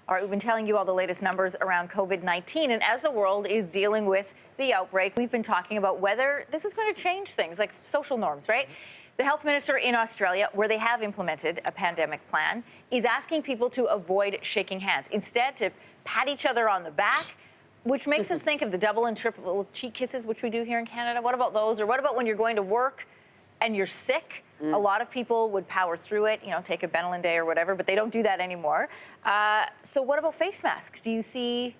All right, we've been telling you all the latest numbers around COVID-19, and as the world is dealing with the outbreak, we've been talking about whether this is going to change things like social norms, right? The health minister in Australia, where they have implemented a pandemic plan, is asking people to avoid shaking hands, instead to pat each other on the back, which makes us think of the double and triple cheek kisses, which we do here in Canada. What about those? Or what about when you're going to work and you're sick? A lot of people would power through it, take a Benylin day or whatever, but they don't do that anymore. So what about face masks? Do you see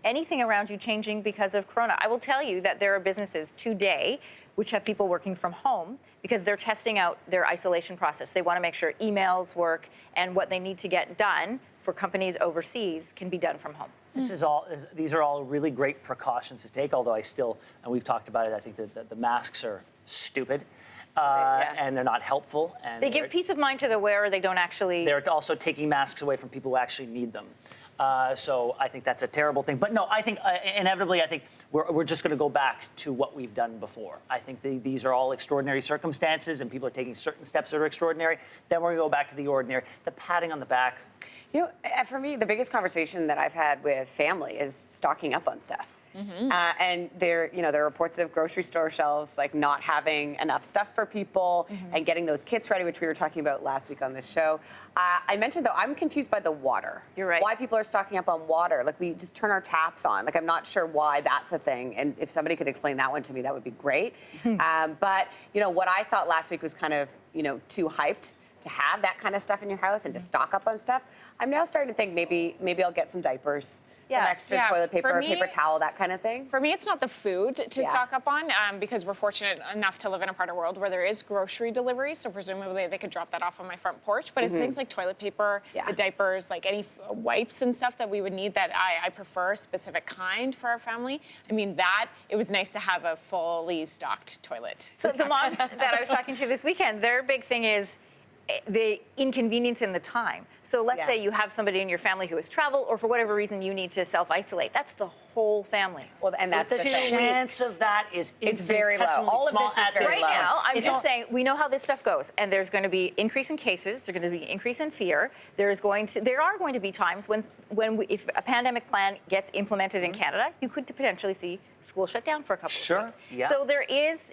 anything around you changing because of Corona? I will tell you that there are businesses today which have people working from home because they're testing out their isolation process. They want to make sure emails work and what they need to get done for companies overseas can be done from home. These are all really great precautions to take, although and we've talked about it, I think that the masks are stupid. And they're not helpful. And they give peace of mind to the wearer. They don't actually... They're also taking masks away from people who actually need them. So I think that's a terrible thing. But no, I think inevitably, we're just going to go back to what we've done before. I think these are all extraordinary circumstances and people are taking certain steps that are extraordinary. Then we're going to go back to the ordinary. The patting on the back. For me, the biggest conversation that I've had with family is stocking up on stuff. And there are reports of grocery store shelves not having enough stuff for people and getting those kits ready, which we were talking about last week on this show. I mentioned, though, I'm confused by the water. You're right. Why people are stocking up on water. We just turn our taps on. I'm not sure why that's a thing. And if somebody could explain that one to me, that would be great. But, what I thought last week was kind of, too hyped to have that kind of stuff in your house and to stock up on stuff. I'm now starting to think maybe I'll get some diapers. Some extra toilet paper, paper towel, that kind of thing. For me, it's not the food to stock up on because we're fortunate enough to live in a part of the world where there is grocery delivery, so presumably they could drop that off on my front porch. But it's things like toilet paper, the diapers, any wipes and stuff that we would need that I prefer a specific kind for our family. It was nice to have a fully stocked toilet. So the moms that I was talking to this weekend, their big thing is the inconvenience in the time. So let's say you have somebody in your family who has traveled, or for whatever reason you need to self-isolate. That's the whole family. Well, and that's the chance of that is it's very low. All of this is very right low. Now, I'm just saying we know how this stuff goes, and there's going to be increase in cases. There's going to be increase in fear. There are going to be times if a pandemic plan gets implemented in Canada, you could potentially see school shut down for a couple of weeks. Yeah. So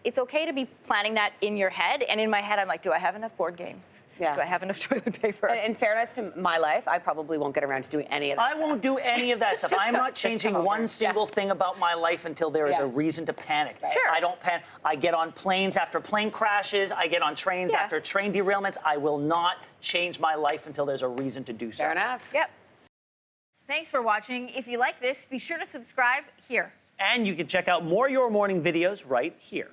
it's okay to be planning that in your head, and in my head I'm like, do I have enough board games? Yeah. Do I have enough toilet paper? In fairness to my life, I probably won't get around to doing any of that I won't do any of that stuff. I'm not changing one single thing about my life until there is a reason to panic. Sure. I don't panic. I get on planes after plane crashes. I get on trains after train derailments. I will not change my life until there's a reason to do so. Fair enough. Yep. Thanks for watching. If you like this, be sure to subscribe here. And you can check out more Your Morning videos right here.